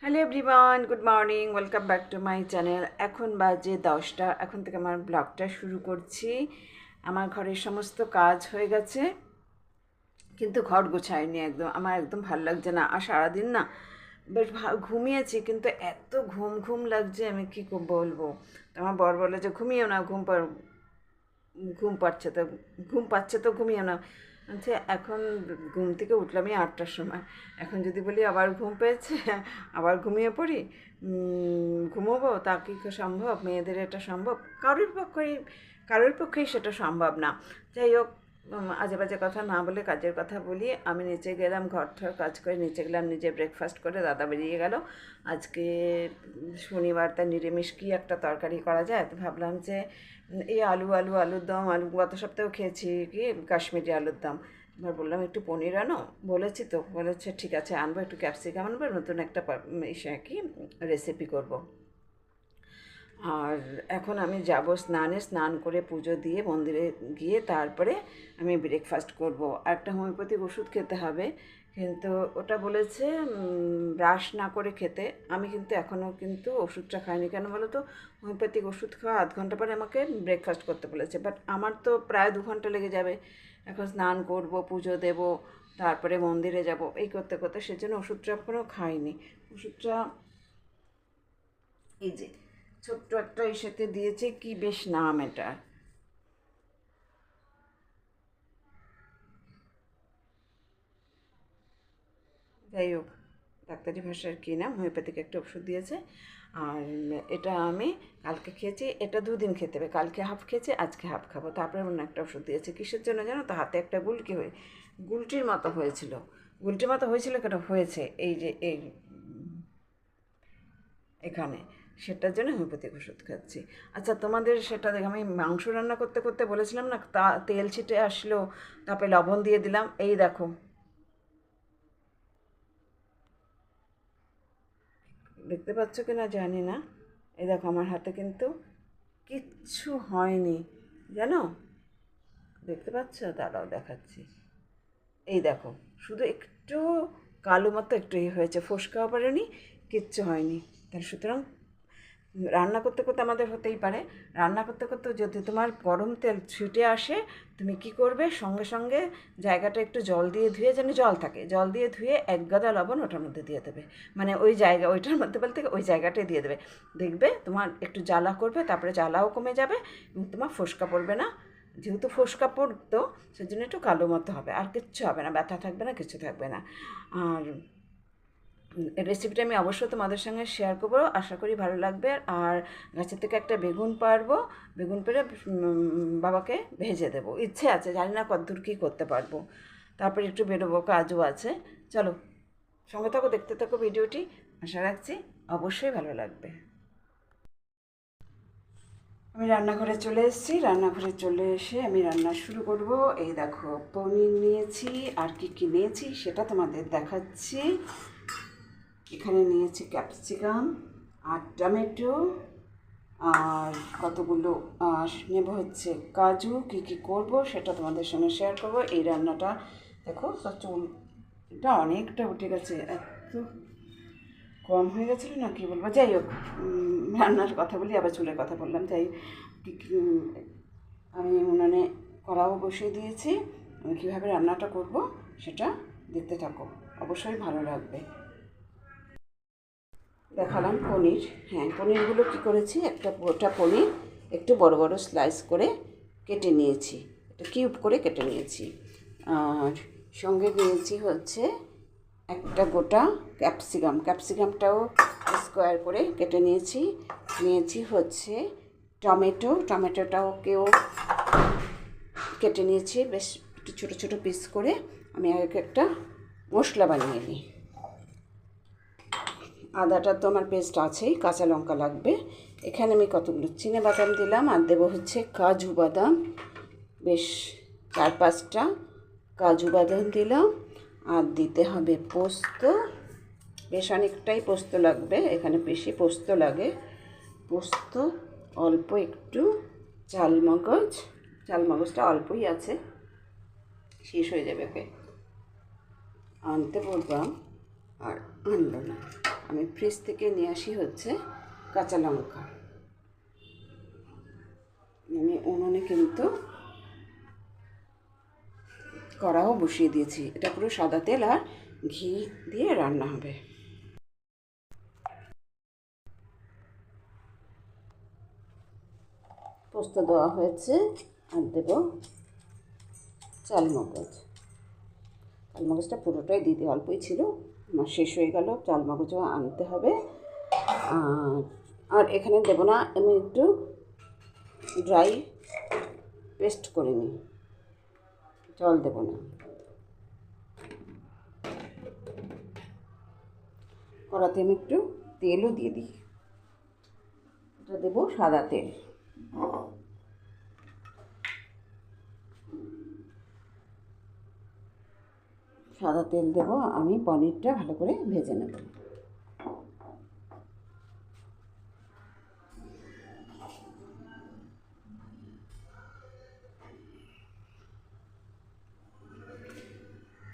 Hello everyone, good morning, welcome back to my channel. এখন বাজে 10টা। এখন থেকে আমার ব্লগটা শুরু করছি। আমার ঘরের সমস্ত কাজ হয়ে গেছে, কিন্তু ঘর গোছায়নি একদম। আমার একদম ভালো লাগছে না। আর সারাদিন না বেশ ঘুমিয়েছি, কিন্তু এত ঘুম ঘুম লাগছে, আমি কী বলবো। তো আমার বর বলে যে ঘুমিয়েও না, ঘুম পাচ্ছে তো ঘুমিয়ে না। আচ্ছা, এখন ঘুম থেকে উঠলাম এই 8টার সময়। এখন যদি বলি আবার ঘুম পেয়েছে, আবার ঘুমিয়ে পড়ি, ঘুমোবো, তা কি সম্ভব? মেয়েদের এটা সম্ভব? কারোর পক্ষেই সেটা সম্ভব না। যাই হোক, আজে বাজে কথা না বলে কাজের কথা বলি। আমি নিচে গেলাম, ঘর ঠর কাজ করে নিচে গেলাম, নিজে ব্রেকফাস্ট করে দাদা বেরিয়ে গেল। আজকে শনিবার, তার নিরামিষ কী একটা তরকারি করা যায়, তো ভাবলাম যে এই আলুর দম, গত সপ্তাহেও খেয়েছি কি কাশ্মীরি আলুর দম। এবার বললাম একটু পনির আনো, বলেছি তো, বলেছে ঠিক আছে আনবো, একটু ক্যাপসিকাম আনবো, নতুন একটা কি রেসিপি করব। আর এখন আমি যাব স্নান করে পুজো দিয়ে মন্দিরে গিয়ে তারপরে আমি ব্রেকফাস্ট করব। আর একটা হোমিওপ্যাথিক ওষুধ খেতে হবে, কিন্তু ওটা বলেছে ব্রাশ না করে খেতে। আমি কিন্তু এখনও কিন্তু ওষুধটা খাইনি। কেন বলো তো? হোমিওপ্যাথিক ওষুধ খাওয়া 0.5 ঘন্টা পরে আমাকে ব্রেকফাস্ট করতে বলেছে, বাট আমার তো প্রায় 2 ঘন্টা লেগে যাবে। এখন স্নান করব, পুজো দেব, তারপরে মন্দিরে যাব, এই করতে করতে সেজন্য ওষুধটা এখনও খাইনি। ওষুধটা এই যে ছোট্ট একটা ইসেতে দিয়েছে, কি বেশ নাম এটা, যাই হোক, ডাক্তারি ভাষার কী নাম, হোমিওপ্যাথিক একটা ওষুধ দিয়েছে। আর এটা আমি কালকে খেয়েছি, এটা 2 দিন খেতে হবে। কালকে হাফ খেয়েছি, আজকে হাফ খাবো। তারপরে অন্য একটা ওষুধ দিয়েছে, কিসের জন্য জানো তো? হাতে একটা গুলটির মতো হয়েছিল। কেন হয়েছে, এই যে এখানে, সেটার জন্য হোমিওপ্যাথিক ওষুধ খাচ্ছি। আচ্ছা, তোমাদের সেটা দেখ, আমি মাংস রান্না করতে করতে বলেছিলাম না, তেল ছিটে আসলো, তারপরে লবণ দিয়ে দিলাম, এই দেখো। দেখতে পাচ্ছ কি না জানি না। এই দেখো, আমার হাতে কিন্তু কিচ্ছু হয়নি, জানো? দেখতে পাচ্ছ? দাঁড়াও দেখাচ্ছি। এই দেখো, শুধু একটু কালো মতো একটু হয়েছে, ফোসকাও পড়েনি, কিচ্ছু হয়নি। তাহলে সুতরাং রান্না করতে করতে আমাদের হতেই পারে। রান্না করতে করতে যদি তোমার গরম তেল ছিটে আসে, তুমি কি করবে? সঙ্গে সঙ্গে জায়গাটা একটু জল দিয়ে ধুয়ে, যেন জল থাকে, জল দিয়ে ধুয়ে 1 গাদা লবণ ওটার মধ্যে দিয়ে দেবে। মানে ওইটার মধ্যে বলতে ওই জায়গাটায় দিয়ে দেবে। দেখবে তোমার একটু জ্বালা করবে, তারপরে জ্বালাও কমে যাবে এবং তোমার ফোসকা পড়বে না। যেহেতু ফোসকা পড়তো, সেজন্য একটু কালো মতো হবে, আর কিচ্ছু হবে না, ব্যথা থাকবে না, কিছু থাকবে না। আর রেসিপিটা আমি অবশ্যই তোমাদের সঙ্গে শেয়ার করবো, আশা করি ভালো লাগবে। আর গাছের থেকে একটা বেগুন পারবো, বেগুন পেড়ে বাবাকে ভেজে দেবো, ইচ্ছে আছে, জানি না কতদূর কী করতে পারবো। তারপরে একটু বেরোবো, কাজও আছে। চলো, সঙ্গে থাকো, দেখতে থাকো ভিডিওটি, আশা রাখছি অবশ্যই ভালো লাগবে। আমি রান্নাঘরে চলে এসেছি, রান্নাঘরে চলে এসে আমি রান্না শুরু করব। এই দেখো, পনির নিয়েছি, আর কি কি নিয়েছি সেটা তোমাদের দেখাচ্ছি। এখানে নিয়েছি ক্যাপসিকাম আর টমেটো, আর কতগুলো নেব হচ্ছে কাজু। কী কী করবো সেটা তোমাদের সঙ্গে শেয়ার করবো। এই রান্নাটা দেখো, চুল এটা অনেকটা উঠে গেছে, এত কম হয়ে গেছিলো না, কী বলবো। যাই হোক, রান্নার কথা বলি, আবার চুলের কথা বললাম। যাই আমি উনানে কড়াও বসিয়ে দিয়েছি। আমি কীভাবে রান্নাটা করব সেটা দেখতে থাকো, অবশ্যই ভালো লাগবে। দেখালাম পনির। হ্যাঁ, পনিরগুলো কী করেছি, একটা গোটা পনির একটু বড় বড় স্লাইস করে কেটে নিয়েছি, একটা কিউব করে কেটে নিয়েছি। আর সঙ্গে নিয়েছি হচ্ছে একটা গোটা ক্যাপসিকামটাও স্কোয়ার করে কেটে নিয়েছি। নিয়েছি হচ্ছে টমেটোটাকেও কেটে নিয়েছি বেশ একটু ছোটো ছোটো পিস করে। আমি আগে একটা মশলা বানিয়ে নিই। আদাটা তো আমার পেস্ট আছেই, কাঁচা লঙ্কা লাগবে। এখানে আমি কতগুলো চিনেবাদাম দিলাম, আর দেবো হচ্ছে কাজু বাদাম, বেশ 4-5টা কাজু বাদাম দিলাম। আর দিতে হবে পোস্ত, বেশ অনেকটাই পোস্ত লাগবে, এখানে বেশি পোস্ত লাগে। পোস্ত, অল্প একটু চালমগজটা অল্পই আছে, শেষ হয়ে যাবে, ওকে আনতে বললাম আর আনলো না। আমি ফ্রিজ থেকে নিয়ে আসি হচ্ছে কাঁচা লঙ্কা। আমি উনুনে কিন্তু কড়াও বসিয়ে দিয়েছি। এটা পুরো সাদা তেল আর ঘি দিয়ে রান্না হবে। পোস্ত দেওয়া হয়েছে আর দেব চালমগজ। চালমগজটা পুরোটাই দিতে অল্পই ছিল, আমার শেষ হয়ে গেল। চালমগজও আনতে হবে। আর এখানে দেব না, আমি একটু ড্রাই পেস্ট করে নিই, জল দেব না। কড়াতে আমি একটু তেলও দিয়ে দিই, এটা দেবো সাদা তেল। সাদা তেল দেব, আমি পনিরটা ভালো করে ভেজে নেব।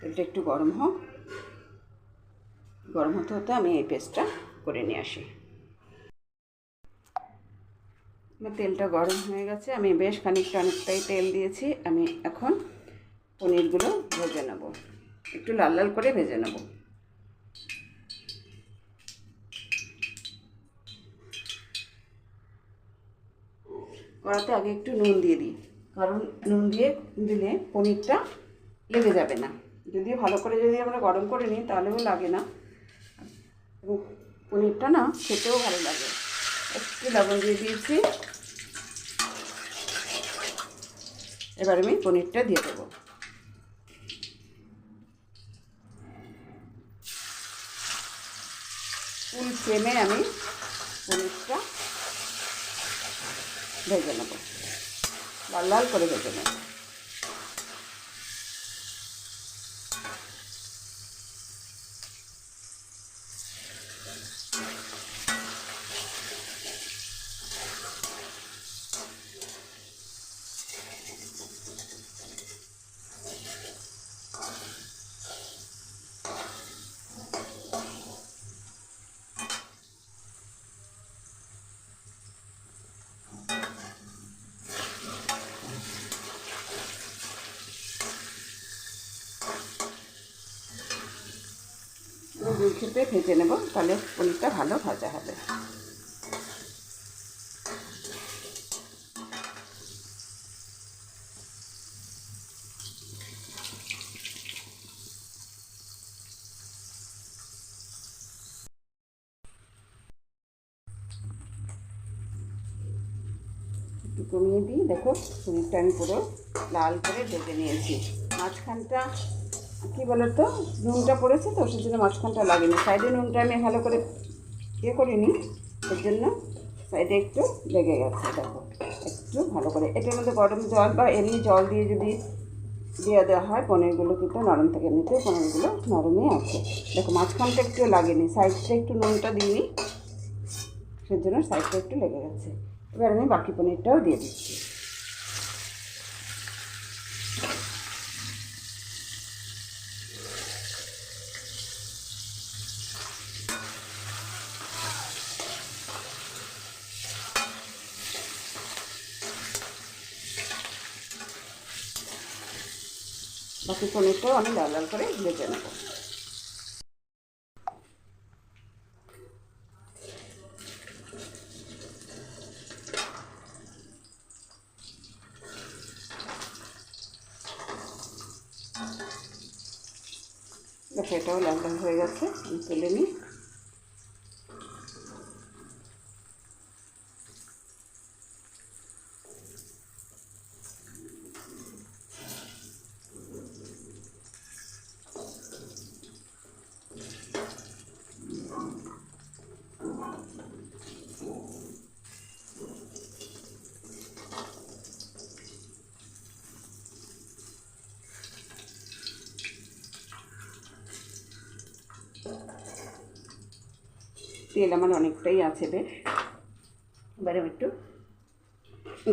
তেলটা একটু গরম হোক, গরম হতে হতে আমি এই পেস্টটা করে নিয়ে আসি। আমার তেলটা গরম হয়ে গেছে, আমি বেশ অনেকটাই তেল দিয়েছি। আমি এখন পনিরগুলো ভেজে নেব, একটু লাল লাল করে ভেজে নেব। কড়াতে আগে একটু নুন দিয়ে দিই, কারণ নুন দিলে পনিরটা লেগে যাবে না। যদি ভালো করে আমরা গরম করে নিই তাহলেও লাগে না, এবং পনিরটা না খেতেও ভালো লাগে। একটু লবণ দিয়ে দিয়েছি, এবার আমি পনিরটা দিয়ে দেবো। ফুল ফ্লেমে আমি পনিরটা ভেজে নেব, লাল লাল করে ভেজে নেব। দুই খেপে ভেজে নেব, তাহলে পনিরটা ভালো ভাজা হবে। একটু কমিয়ে দিই, দেখো পনিরটা আমি পুরো লাল করে ভেজে নিয়েছি। মাঝখানটা কী বলো তো, নুনটা পড়েছে তো, সেই জন্য মাঝখানটা লাগেনি। সাইডে নুনটা আমি ভালো করে করিনি, এর জন্য সাইডে একটু লেগে গেছে। দেখো একটু ভালো করে, এটার মধ্যে গরম জল বা এমনি জল দিয়ে যদি দিয়ে দেওয়া হয় পনিরগুলো কিন্তু নরম থাকে। এমনিতে পনিরগুলো নরমই আছে। দেখো মাঝখানটা একটু লাগেনি, সাইডটা একটু নুনটা দিইনি, সেজন্য সাইডটা একটু লেগে গেছে। এবার আমি বাকি পনিরটাও দিয়ে দিচ্ছি। বাকি পনিরটাও আমি লাল লাল করে ভেজে নেব। দেখো এটাও লাল লাল হয়ে গেছে, আমি তুলে নিই। তেল আমার অনেকটাই আছে বেশ। এবারে একটু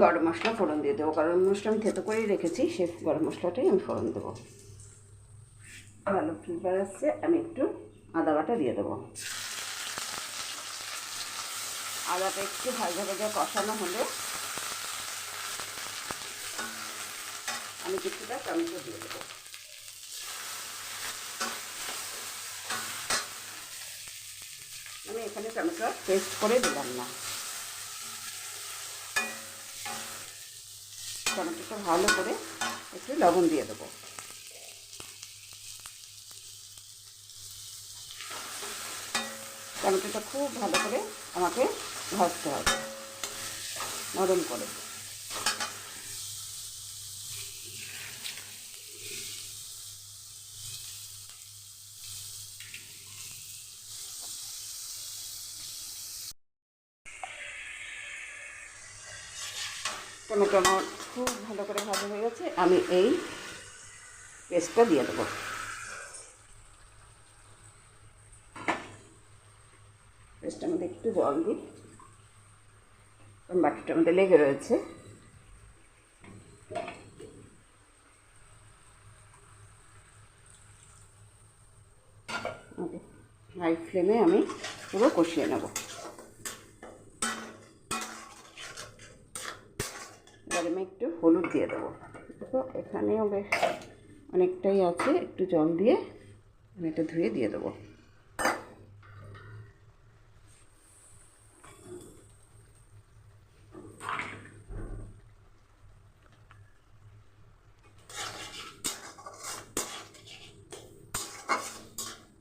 গরম মশলা ফোড়ন দিয়ে দেবো। গরম মশলা আমি থেতো করেই রেখেছি, সেই গরম মশলাটাই আমি ফোড়ন দেবো। ভালো ফ্লেভার আসছে, আমি একটু আদা বাটা দিয়ে দেবো। আদাটা একটু ভাজা ভাজা কষানো হলে আমি কিছুটা টমেটো দিয়ে দেবো। আমি এখানে টমেটো পেস্ট করে দিলাম না। টমেটোটা ভালো করে একটু লবণ দিয়ে দেবো। টমেটোটা খুব ভালো করে আমাকে ভাজতে হবে, নরম করে। টমেটো আমার খুব ভালো করে ভাজা হয়ে গেছে। আমি এই পেস্টটা দিয়ে দেবো। পেস্টটার মধ্যে একটু জল দিই, কারণ বাটিটার মধ্যে লেগে রয়েছে। হাই ফ্লেমে আমি পুরো কষিয়ে নেব। এবার আমি একটু হলুদ দিয়ে দেবো। দেখো এখানেও বেশ অনেকটাই আছে, একটু জল দিয়ে আমি এটা ধুয়ে দিয়ে দেবো।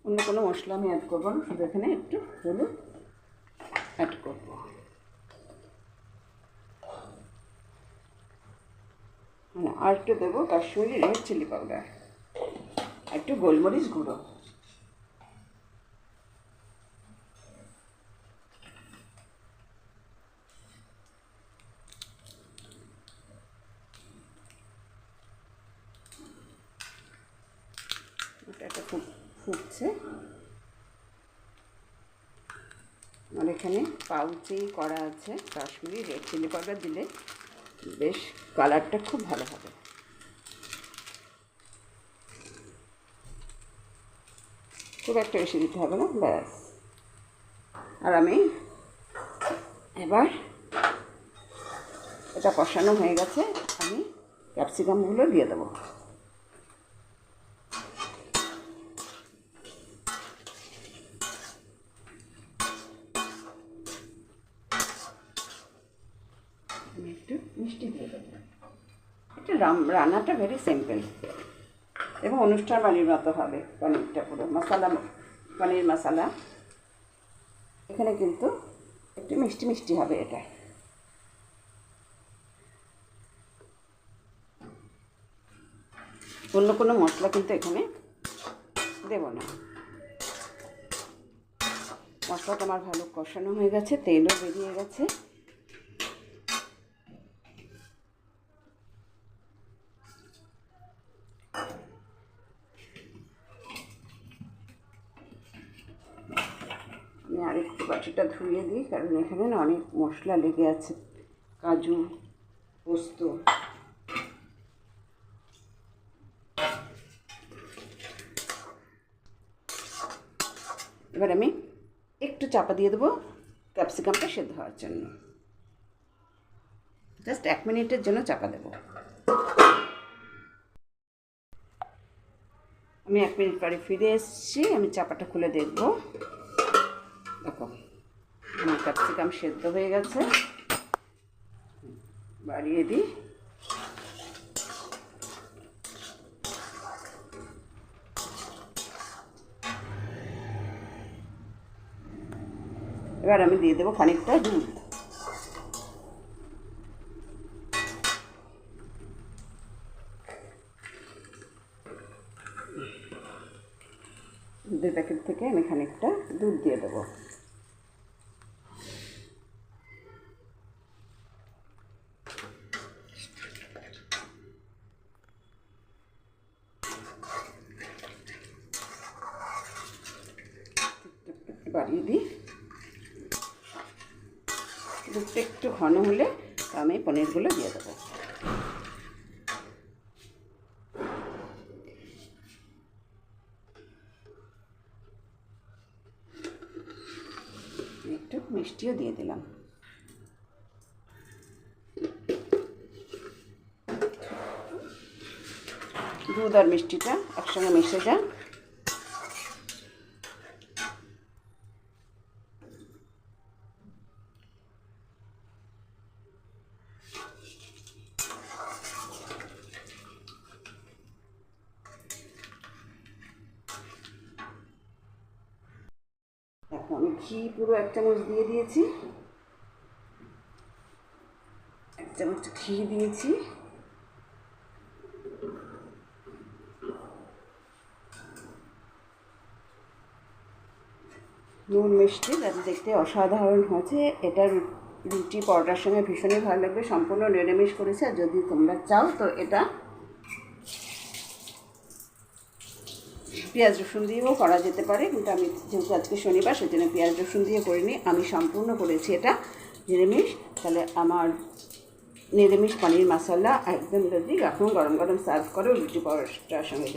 অন্য কোনো মশলা আমি অ্যাড করবো না, শুধু এখানে একটু হলুদ অ্যাড করবো। মানে আর একটু দেবো কাশ্মীরি রেড চিলি পাউডার, একটু গোলমরিচ গুঁড়ো। এটা ফুটছে। আর এখানে পাউচেই করা আছে, কাশ্মীরি রেড চিলি পাউডার দিলে বেশ কালারটা খুব ভালো হবে। খুব একটা বেশি দিতে হবে না, ব্যাস। আর আমি এবার এটা কষানো হয়ে গেছে, আমি ক্যাপসিকামগুলো দিয়ে দেবো। আমি একটু মিষ্টি দিয়ে দেবো। এটা রান্নাটা ভেরি সিম্পল এবং অনুষ্ঠান বাড়ির মতো হবে। পনিরটা পুরো মশলা, পনির মশলা। এখানে কিন্তু একটু মিষ্টি মিষ্টি হবে এটা। অন্য কোনো মশলা কিন্তু এখানে দেব না। মশলাটা আমার ভালো কষানো হয়ে গেছে, তেলও বেরিয়ে গেছে। আমি আরেকটু বাটিটা ধুয়ে দিই, কারণ এখানে না অনেক মশলা লেগে আছে, কাজু, পোস্ত। এবার আমি একটু চাপা দিয়ে দেবো ক্যাপসিকামটা সেদ্ধ হওয়ার জন্য। জাস্ট 1 মিনিটের জন্য চাপা দেবো। আমি 1 মিনিট পরে ফিরে এসেছি। আমি চাপাটা খুলে দেখব। দেখো আমার ক্যাপসিকাম সেদ্ধ হয়ে গেছে। বাড়িয়ে দিই। এবার আমি দিয়ে দেবো খানিকটা দুধ। দুধের প্যাকেট থেকে আমি খানিকটা দুধ দিয়ে দেবো। বাড়িয়ে দিই। দুধটা একটু ঘন হলে আমি পনিরগুলো দিয়ে দেবো। একটু মিষ্টিও দিয়ে দিলাম। দুধ আর মিষ্টিটা একসঙ্গে মিশে যায়। দেখো আমি ঘি পুরো 1 চামচ দিয়ে দিয়েছি, 1 চামচ ঘি দিয়েছি। নুন মিষ্টি যাতে দেখতে অসাধারণ হয়েছে। এটা রুটি পরোটার সঙ্গে ভীষণই ভালো লাগবে। সম্পূর্ণ নিরামিষ করেছে, আর যদি তোমরা চাও তো এটা পেঁয়াজ রসুন দিয়েও করা যেতে পারে, কিন্তু আমি যেহেতু আজকে শনিবার সেজন্য পেঁয়াজ রসুন দিয়ে করিনি, আমি সম্পূর্ণ করেছি এটা নিরামিষ। তাহলে আমার নিরামিষ পনির মশলা একদম রেডি। এখন গরম গরম সার্ভ করো রুটি পরোটার সঙ্গে।